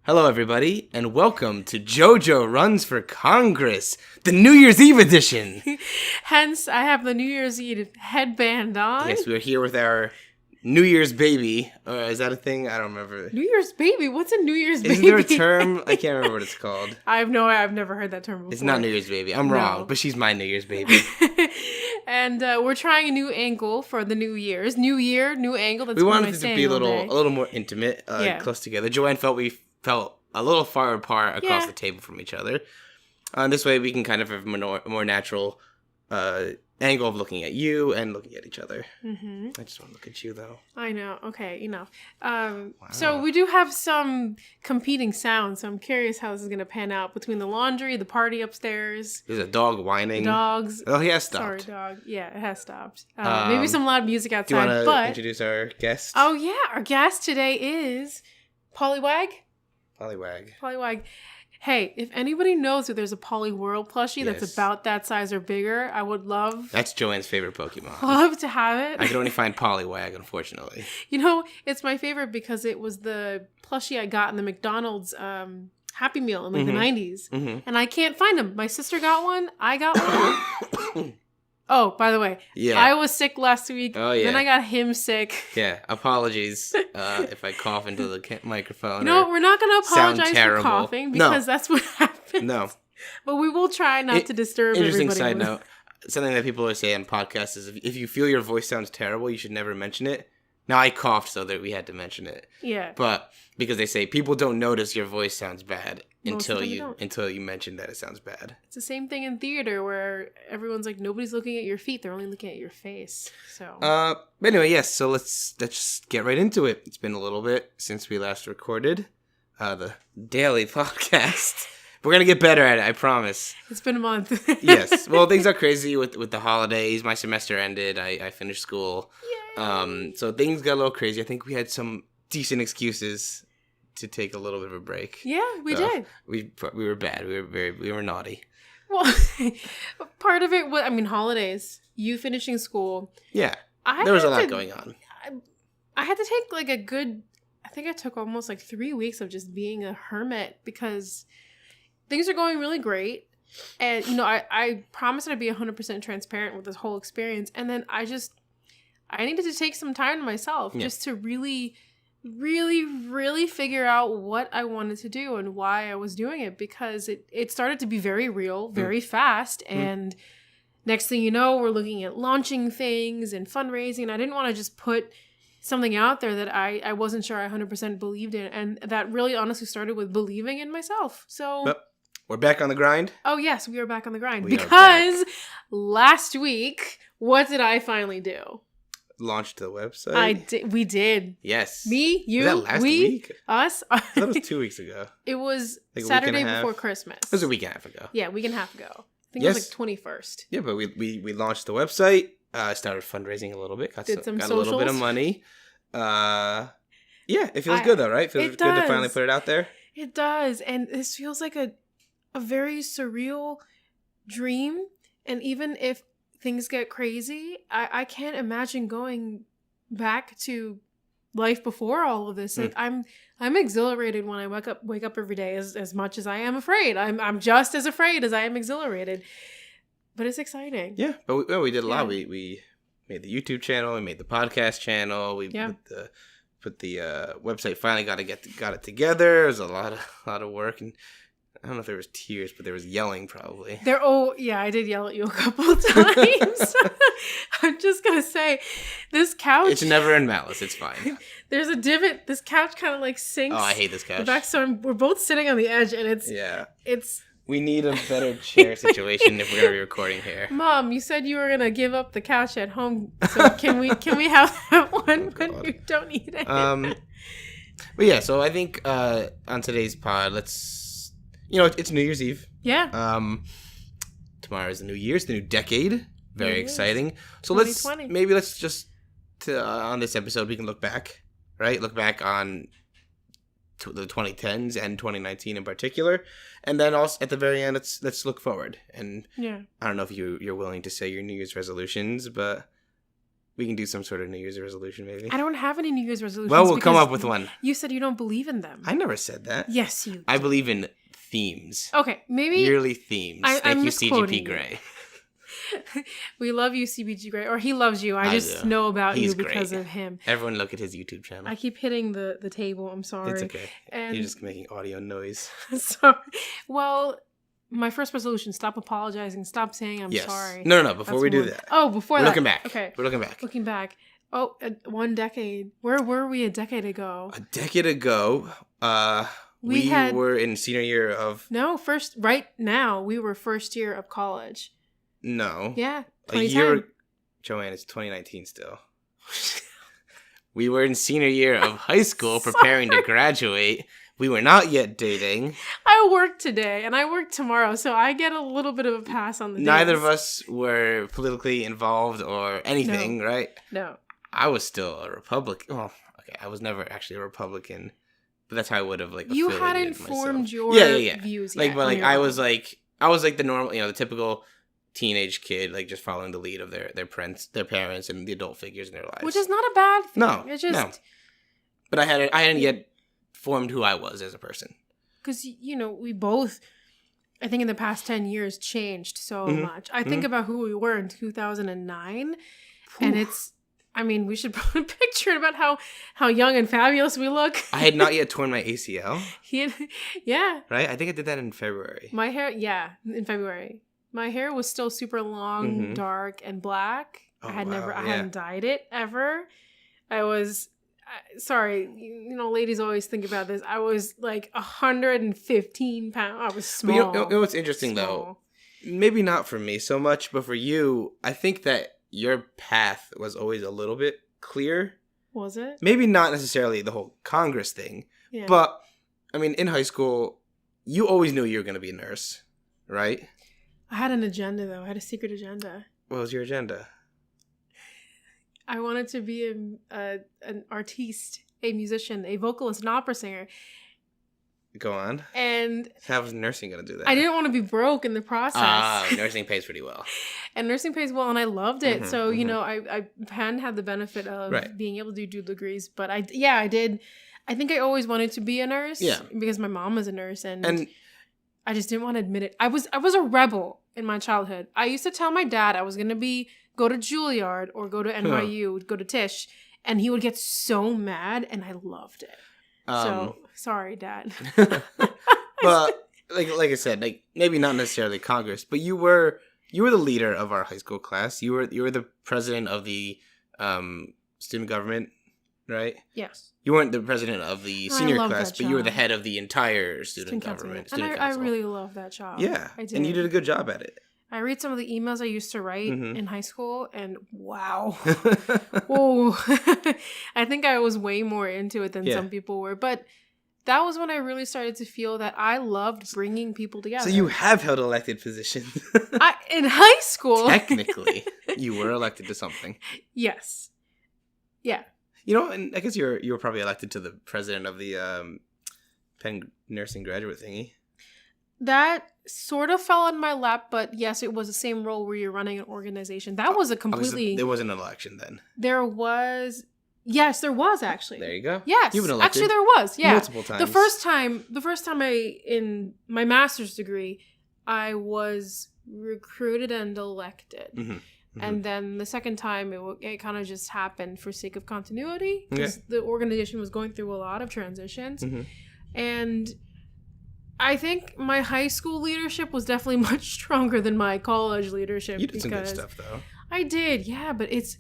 Hello, everybody, and welcome to Jojo Runs for Congress, the New Year's Eve edition. Hence, I have the New Year's Eve headband on. Yes, we're here with our New Year's baby. Is that a thing? I don't remember. New Year's baby? What's a New Year's baby? Isn't there a term? I can't remember what it's called. I've never heard that term before. It's not New Year's baby. I'm wrong, but she's my New Year's baby. And we're trying a new angle for the New Year's. New year, new angle. That's we wanted it to be a little more intimate, close together. Joanne felt a little far apart across the table from each other. This way we can kind of have a more natural angle of looking at you and looking at each other. Mm-hmm. I just want to look at you, though. I know. Okay, enough. Wow. So we do have some competing sounds, so I'm curious how this is going to pan out between the laundry, the party upstairs. There's a dog whining. The dogs. Oh, he has stopped. Sorry, dog. Yeah, it has stopped. Maybe some loud music outside. Do you want to introduce our guest? Oh, yeah. Our guest today is Pollywag. Pollywag. Hey, if anybody knows that there's a Poliwhirl plushie that's about that size or bigger, I would love... That's Joanne's favorite Pokemon. Love to have it. I can only find Poliwag, unfortunately. You know, it's my favorite because it was the plushie I got in the McDonald's Happy Meal in the 90s. Mm-hmm. And I can't find them. My sister got one. I got one. Oh, by the way, I was sick last week. Oh, yeah. Then I got him sick. Yeah, apologies if I cough into the microphone. No, we're not going to apologize for coughing because that's what happened. No. But we will try not to disturb everybody. Interesting side note. Something that people always say on podcasts is if you feel your voice sounds terrible, you should never mention it. Now, I coughed so that we had to mention it. Yeah. But because they say people don't notice your voice sounds bad until you mention that it sounds bad. It's the same thing in theater where everyone's like, nobody's looking at your feet. They're only looking at your face. So. But anyway, yes. So let's just get right into it. It's been a little bit since we last recorded the daily podcast. We're going to get better at it, I promise. It's been a month. Yes. Well, things are crazy with the holidays. My semester ended. I finished school. Yay. So things got a little crazy. I think we had some decent excuses to take a little bit of a break. Yeah, we did. We were bad. We were naughty. Well, part of it was, holidays. You finishing school. Yeah. There was a lot going on. I had to take I think I took almost 3 weeks of just being a hermit because things are going really great. And, I promised I'd be 100% transparent with this whole experience. And then I needed to take some time to myself just to really, really, really figure out what I wanted to do and why I was doing it because it started to be very real, very fast. And next thing you know, we're looking at launching things and fundraising. I didn't want to just put something out there that I wasn't sure I 100% believed in. And that really honestly started with believing in myself. So... We're back on the grind? Oh, yes, we are back on the grind. Because last week, what did I finally do? Launched the website? We did. Yes. Me, you, was that last week? Us. I thought it was 2 weeks ago. It was Saturday before Christmas. It was a week and a half ago. Yeah, a week and a half ago. I think it was 21st. Yeah, but we launched the website. Started fundraising a little bit. Got a little bit of money. Yeah, it feels good though, right? Feels good to finally put it out there. It does. And this feels like a very surreal dream. And even if things get crazy, I can't imagine going back to life before all of this. I'm exhilarated when I wake up every day as much as I am afraid. I'm just as afraid as I am exhilarated. But it's exciting. Yeah, but we did a lot. We made the YouTube channel, we made the podcast channel, we put the website, finally got it together. It was a lot of work, and I don't know if there was tears, but there was yelling probably. I did yell at you a couple of times. I'm just going to say, this couch... It's never in malice, it's fine. There's a divot. This couch kind of sinks. Oh, I hate this couch. Back, so we're both sitting on the edge, and it's... We need a better chair situation if we're going to be recording here. Mom, you said you were going to give up the couch at home, so can we have that one when you don't need it? But yeah, so I think on today's pod, let's... it's New Year's Eve. Yeah. Tomorrow is the New Year's, the new decade. Very exciting. So let's just on this episode we can look back, right? Look back on the 2010s and 2019 in particular, and then also at the very end, let's look forward. And I don't know if you're willing to say your New Year's resolutions, but We can do some sort of New Year's resolution, maybe. I don't have any New Year's resolutions. Well, we'll come up with one. You said you don't believe in them. I never said that. Yes, you did. I believe in themes. Okay, maybe... Yearly themes. Thank you, CGP Grey. We love you, CBG Grey. Or he loves you. I just know about you because of him. Everyone look at his YouTube channel. I keep hitting the table. I'm sorry. It's okay. You're just making audio noise. Sorry. Well... My first resolution, stop apologizing. Stop saying I'm sorry. No. Before we do that. Oh, before We're that. looking back. Okay. We're looking back. Looking back. Oh, 1 decade. Where were we a decade ago? A decade ago, we were in senior year of... No, right now, we were first year of college. No. Yeah, 2010. Joanne, it's 2019 still. We were in senior year of high school preparing to graduate. We were not yet dating. I work today and I work tomorrow, so I get a little bit of a pass on the days. Neither of us were politically involved or anything, right? No. I was still a Republican. Well, okay, I was never actually a Republican, but that's how I would have You hadn't formed your views yet. But I was like the normal, the typical teenage kid, like just following the lead of their parents and the adult figures in their lives. Which is not a bad thing. No, it's just... no. But I hadn't yet formed who I was as a person. Because, we both, I think in the past 10 years, changed so much. I think about who we were in 2009, and we should put a picture about how young and fabulous we look. I had not yet torn my ACL. Yeah. Right? I think I did that in February. My hair, in February. My hair was still super long, dark, and black. Oh, I hadn't dyed it ever. I was... sorry, ladies always think about this. I was like 115 pounds. I was small. But you know what's interesting though? Maybe not for me so much, but for you, I think that your path was always a little bit clear. Was it? Maybe not necessarily the whole Congress thing, but in high school, you always knew you were going to be a nurse, right? I had an agenda though. I had a secret agenda. What was your agenda? I wanted to be an artiste, a musician, a vocalist, an opera singer. Go on. And how was nursing going to do that? I didn't want to be broke in the process. Nursing pays pretty well. And nursing pays well, and I loved it. So, I hadn't had the benefit of being able to do degrees. But I did. I think I always wanted to be a nurse. Yeah. Because my mom was a nurse, and I just didn't want to admit it. I was a rebel in my childhood. I used to tell my dad I was going to go to Juilliard or go to NYU, go to Tisch, and he would get so mad, and I loved it. So, sorry, Dad. But, like I said, maybe not necessarily Congress, but you were the leader of our high school class. You were the president of the student government, right? Yes. You weren't the president of the senior class, but you were the head of the entire student government. I really love that job. Yeah, I did. And you did a good job at it. I read some of the emails I used to write in high school, and wow. Oh, I think I was way more into it than some people were. But that was when I really started to feel that I loved bringing people together. So you have held elected positions. In high school. Technically, you were elected to something. Yes. Yeah. And I guess you were probably elected to the president of the Penn nursing graduate thingy. That sort of fell on my lap, but yes, it was the same role where you're running an organization. That was a completely... There wasn't an election then. There was... Yes, there was actually. There you go. Yes. You've been elected. Actually, there was. Yeah. Multiple times. The first time in my master's degree, I was recruited and elected. Mm-hmm. And then the second time, it kind of just happened for sake of continuity because the organization was going through a lot of transitions. Mm-hmm. And I think my high school leadership was definitely much stronger than my college leadership. You did some good stuff, though. I did, yeah. But it's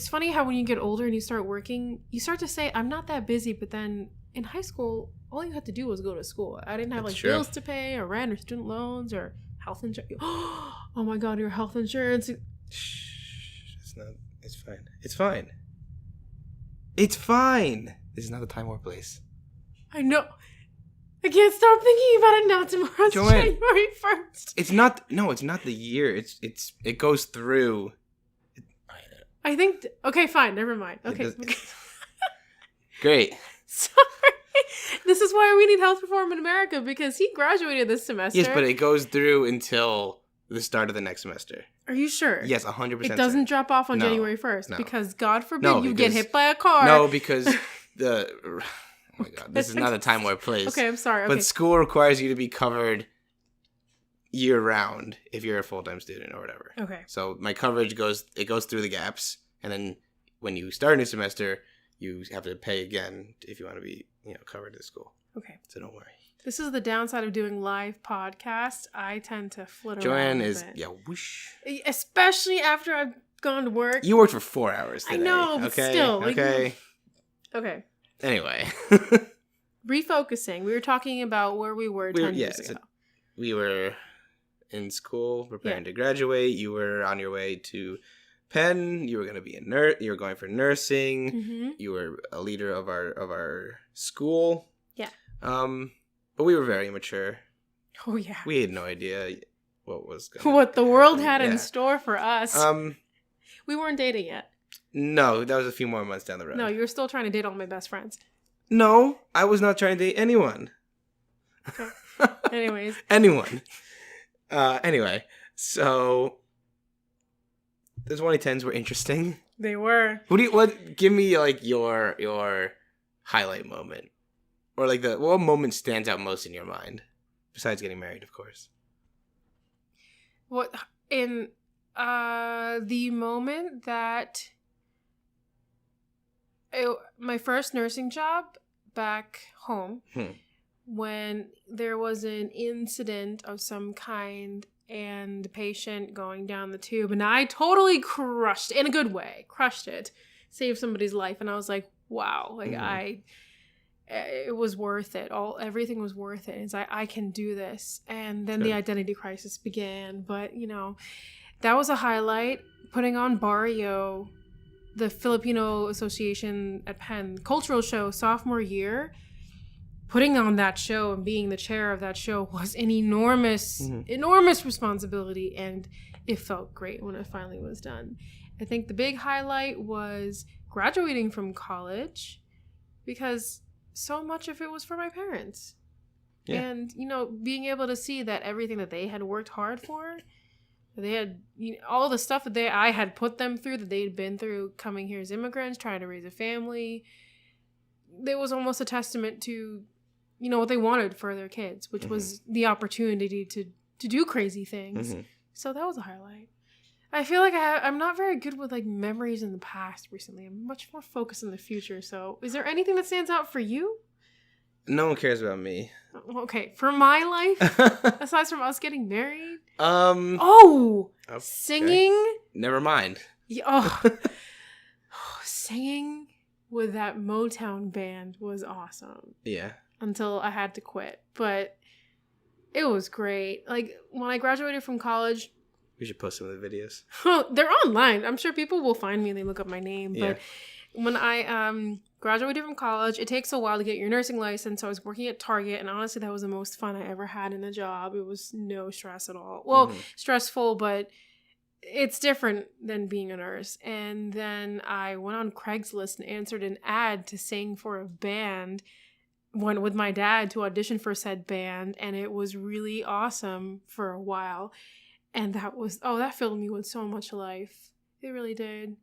funny how when you get older and you start working, you start to say, I'm not that busy. But then in high school, all you had to do was go to school. I didn't have bills to pay or rent or student loans or health insurance. Oh my God, your health insurance. Shh, it's fine. It's fine. It's fine. This is not the time or place. I know. I can't stop thinking about it now. Tomorrow's January 1st. It's not the year. It goes through. I think, okay, fine, never mind. Okay. Great. Sorry. This is why we need health reform in America, because he graduated this semester. Yes, but it goes through until the start of the next semester. Are you sure? Yes, 100%. It doesn't drop off on January 1st because God forbid you get hit by a car. No, because oh my God, this is not a time or a place. Okay, I'm sorry. But school requires you to be covered year round if you're a full-time student or whatever. Okay. So my coverage goes through the gaps, and then when you start a new semester, you have to pay again if you want to be, covered at school. Okay. So don't worry. This is the downside of doing live podcasts. I tend to flit Joanne around is whoosh. Especially after I've gone to work. You worked for 4 hours today. I know, but still. Okay. Okay. Anyway. Refocusing. We were talking about where we were 10 years ago. We were in school preparing to graduate. You were on your way to Penn. You were going to be a nurse. You were going for nursing. Mm-hmm. You were a leader of our school. Yeah. But we were very immature. Oh yeah. We had no idea what the world had in store for us. We weren't dating yet. No, that was a few more months down the road. No, you were still trying to date all my best friends. No, I was not trying to date anyone. Okay. Anyways. Anyone. Anyway, so the 2010s were interesting. They were. Give me like your highlight moment, or like what moment stands out most in your mind, besides getting married, of course. What in the moment that my first nursing job back home. When there was an incident of some kind and the patient going down the tube, and I totally crushed it, in a good way, saved somebody's life, and I was like, wow, like it was worth it. Everything was worth it. It's like, I can do this. And then the identity crisis began, but that was a highlight. Putting on Barrio, the Filipino Association at Penn cultural show sophomore year. Putting on that show and being the chair of that show was an enormous responsibility, and it felt great when it finally was done. I think the big highlight was graduating from college, because so much of it was for my parents. Yeah. And, being able to see that everything that they had worked hard for, they had all the stuff that I had put them through, that they'd been through coming here as immigrants, trying to raise a family. There was almost a testament to what they wanted for their kids, which was the opportunity to do crazy things. So that was a highlight. I feel like I'm not very good with like memories in the past recently. I'm much more focused on the future. So is there anything that stands out for you? No one cares about me. Okay, for my life, aside from us getting married. Okay. Singing. Never mind. Singing with that Motown band was awesome. Yeah. Until I had to quit. But it was great. Like, when I graduated from college... We should post some of the videos. They're online. I'm sure people will find me and they look up my name. Yeah. But when I graduated from college, it takes a while to get your nursing license. So I was working at Target. And honestly, that was the most fun I ever had in a job. It was no stress at all. Well, stressful, but... it's different than being a nurse. And then I went on Craigslist and answered an ad to sing for a band, went with my dad to audition for said band, and it was really awesome for a while. And that filled me with so much life. It really did.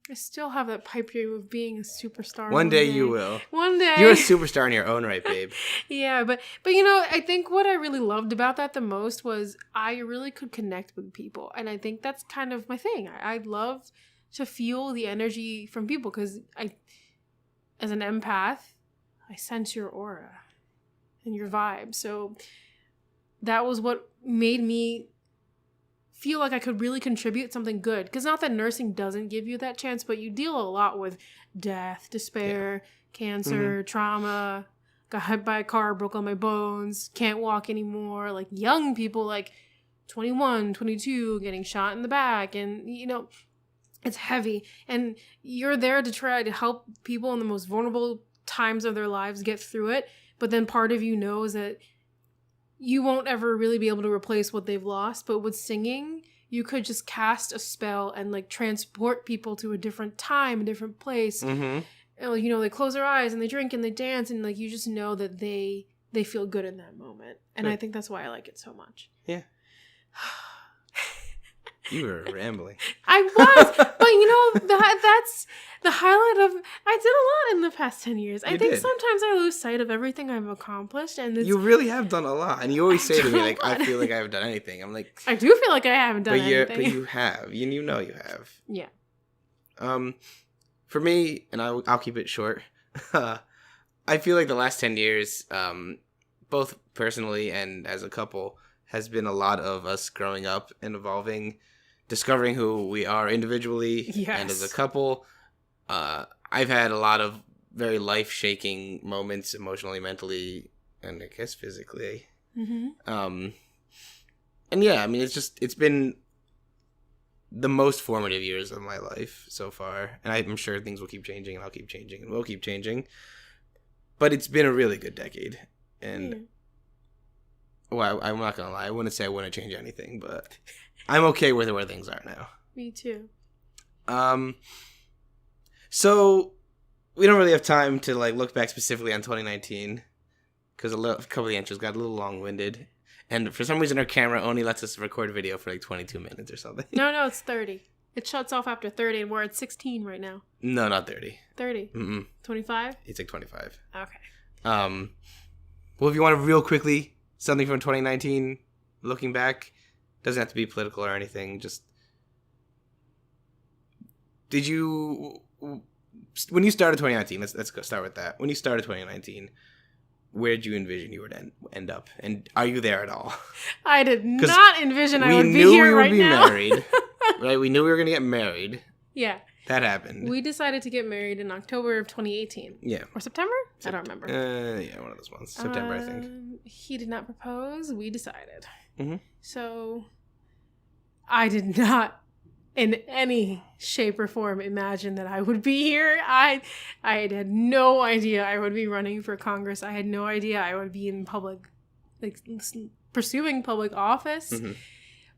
I still have that pipe dream of being a superstar. One day you will. One day. You're a superstar in your own right, babe. Yeah, but I think what I really loved about that the most was I really could connect with people. And I think that's kind of my thing. I love to feel the energy from people because as an empath, I sense your aura and your vibe. So that was what made me feel like I could really contribute something good. Because not that nursing doesn't give you that chance, but you deal a lot with death, despair, cancer, trauma, got hit by a car, broke all my bones, can't walk anymore. Like young people, like 21, 22, getting shot in the back. And, it's heavy. And you're there to try to help people in the most vulnerable times of their lives get through it. But then part of you knows that you won't ever really be able to replace what they've lost. But with singing, you could just cast a spell and like transport people to a different time, a different place. And, they close their eyes and they drink and they dance. And like, you just know that they feel good in that moment. And I think that's why I like it so much. Yeah. You were rambling. I was, but that's the highlight of. I did a lot in the past 10 years. I think sometimes I lose sight of everything I've accomplished, and you really have done a lot. And you always say to me, like, I feel like I haven't done anything. I'm like, I do feel like I haven't done anything. But you have. You know you have. Yeah. For me, and I'll keep it short. I feel like the last 10 years, both personally and as a couple, has been a lot of us growing up and evolving, discovering who we are individually and as a couple. I've had a lot of very life-shaking moments emotionally, mentally, and I guess physically. Mm-hmm. And yeah, I mean, it's been the most formative years of my life so far. And I'm sure things will keep changing, and I'll keep changing, and we'll keep changing. But it's been a really good decade. And well, I'm not going to lie. I wouldn't say I wouldn't change anything, but I'm okay with where things are now. Me too. So we don't really have time to like look back specifically on 2019 because a couple of the entries got a little long-winded. And for some reason, our camera only lets us record video for like 22 minutes or something. No, it's 30. It shuts off after 30, and we're at 16 right now. No, not 30. 30? 25? It's like 25. Okay. Well, if you want to real quickly, something from 2019, looking back, doesn't have to be political or anything, just... Did you... When you started 2019, let's go start with that. When you started 2019... Where did you envision you would end up? And are you there at all? I did not envision I would be here right now. We knew we would be married. Right? We knew we were going to get married. Yeah. That happened. We decided to get married in October of 2018. Yeah. Or September? I don't remember. Yeah, one of those months. September, I think. He did not propose. We decided. Mm-hmm. So, I did not in any shape or form imagine that I would be here. I had no idea I would be running for Congress. I had no idea I would be in public, like pursuing public office. Mm-hmm.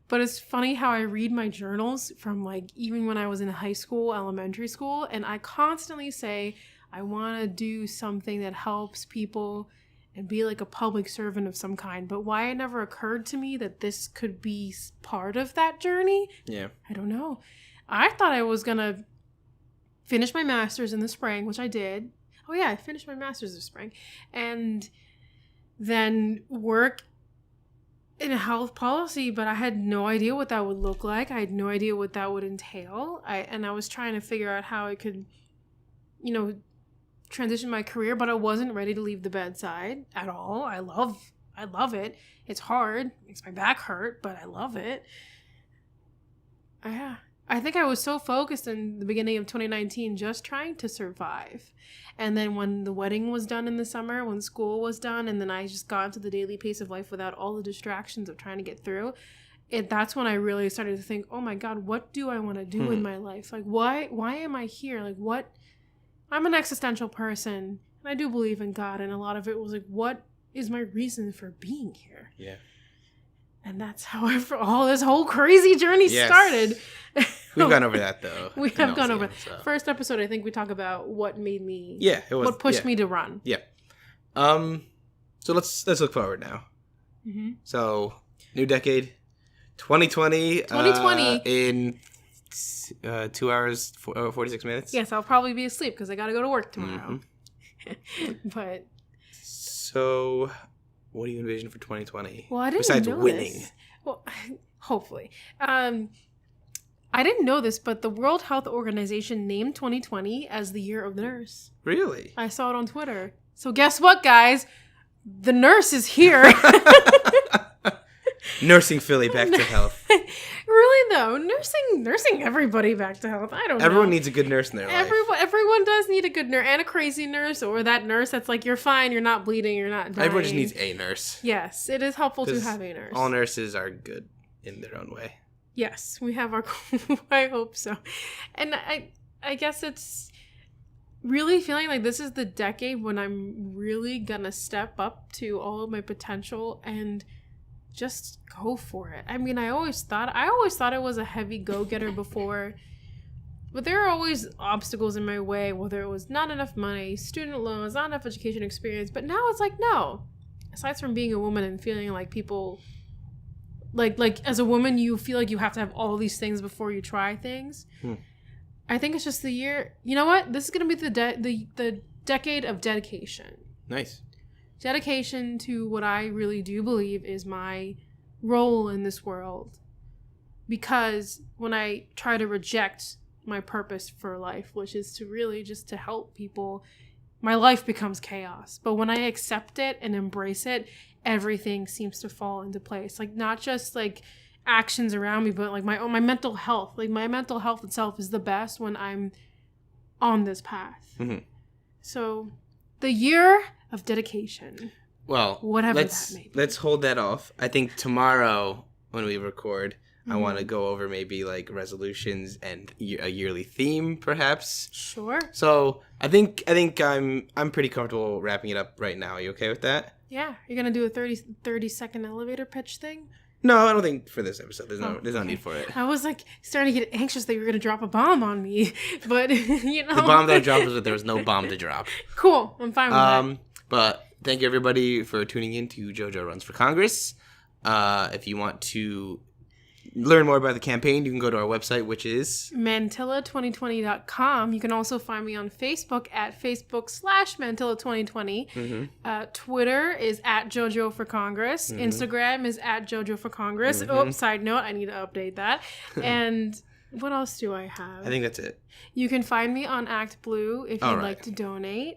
But it's funny how I read my journals from like even when I was in high school, elementary school, and I constantly say I want to do something that helps people and be like a public servant of some kind. But why it never occurred to me that this could be part of that journey? Yeah. I don't know. I thought I was going to finish my master's in the spring, which I did. Oh yeah, I finished my master's this spring. And then work in a health policy, but I had no idea what that would look like. I had no idea what that would entail. I was trying to figure out how I could, transition my career, but I wasn't ready to leave the bedside at all. I love it. It's hard. It makes my back hurt, but I love it. Yeah. I think I was so focused in the beginning of 2019 just trying to survive. And then when the wedding was done in the summer, when school was done, and then I just got into the daily pace of life without all the distractions of trying to get through, that's when I really started to think, oh my God, what do I want to do in my life? Like, why am I here? Like, what? I'm an existential person, and I do believe in God, and a lot of it was like, what is my reason for being here? Yeah. And that's how all this whole crazy journey started. We've gone over that, though. We have gone over. So. First episode, I think we talk about what made me... Yeah, it was... What pushed me to run. Yeah. So let's look forward now. Mm-hmm. So, new decade, 2020. 2020. In 2 hours, 46 minutes. Yes, I'll probably be asleep because I got to go to work tomorrow. Mm-hmm. But... So, what do you envision for 2020? Well, I didn't besides know winning. This. Well, hopefully. I didn't know this, but the World Health Organization named 2020 as the year of the nurse. Really? I saw it on Twitter. So guess what, guys? The nurse is here. Nursing Philly back to health. Really though, nursing everybody back to health. I don't know. Everyone needs a good nurse in their life. Everyone does need a good nurse and a crazy nurse, or that nurse that's like, you're fine, you're not bleeding, you're not dying. Everyone just needs a nurse. Yes, it is helpful to have a nurse. All nurses are good in their own way. Yes, we have our... I hope so. And I guess it's really feeling like this is the decade when I'm really gonna step up to all of my potential and just go for it. I mean, I always thought I was a heavy go-getter before, but there are always obstacles in my way, whether it was not enough money, student loans, not enough education experience. But now it's like, no. Aside from being a woman and feeling like people like as a woman, you feel like you have to have all these things before you try things. I think it's just the year. You know what? This is gonna be the decade of dedication. Nice. Dedication to what I really do believe is my role in this world. Because when I try to reject my purpose for life, which is to really just to help people, my life becomes chaos. But when I accept it and embrace it, everything seems to fall into place. Like, not just like actions around me, but like my mental health. Like, my mental health itself is the best when I'm on this path. Mm-hmm. So the year of dedication. Well, whatever that may be. Let's hold that off. I think tomorrow when we record, I want to go over maybe like resolutions and a yearly theme, perhaps. Sure. So I think I'm pretty comfortable wrapping it up right now. Are you okay with that? Yeah. You're gonna do a 30-second elevator pitch thing? No, I don't think for this episode. There's no need for it. I was like starting to get anxious that you were gonna drop a bomb on me, but you know. The bomb that I dropped was that there was no bomb to drop. Cool. I'm fine with that. But thank you everybody for tuning in to Jojo Runs for Congress. If you want to learn more about the campaign, you can go to our website, which is Mantilla2020.com. You can also find me on Facebook at Facebook/Mantilla2020. Mm-hmm. Twitter is at Jojo for Congress. Mm-hmm. Instagram is at Jojo for Congress. Mm-hmm. Side note, I need to update that. And what else do I have? I think that's it. You can find me on Act Blue if you'd like to donate,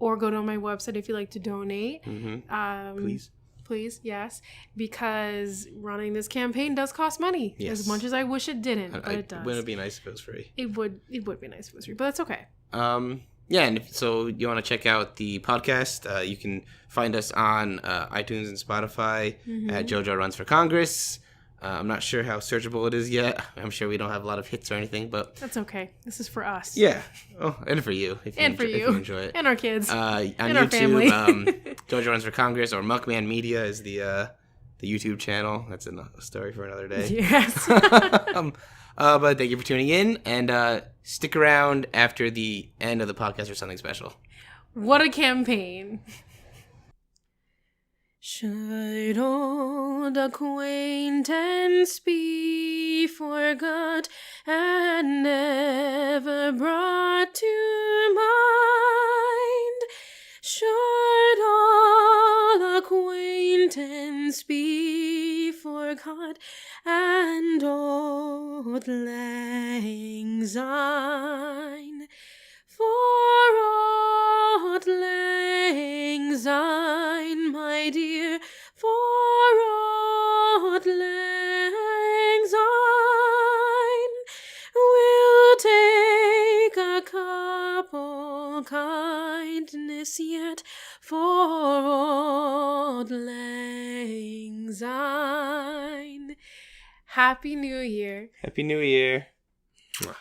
or go to my website if you'd like to donate. Mm-hmm. Please, yes, because running this campaign does cost money. Yes. As much as I wish it didn't, but it does. Wouldn't it be nice if it was free? It would be nice if it was free, but that's okay. Yeah, and so you want to check out the podcast, you can find us on iTunes and Spotify at Jojo Runs for Congress. I'm not sure how searchable it is yet. I'm sure we don't have a lot of hits or anything, but that's okay. This is for us. Yeah. Oh, and for you. If you enjoy it. And our kids. On and YouTube, our family. Jojo Runs for Congress, or Muckman Media is the YouTube channel. That's a story for another day. Yes. But thank you for tuning in, and stick around after the end of the podcast for something special. What a campaign. Should old acquaintance be forgot and never brought to mind? Should all acquaintance be forgot and old lang syne? For old lang syne, my dear, for old lang syne, we'll take a couple kindness yet for old lang syne. Happy New Year. Happy New Year. Mwah.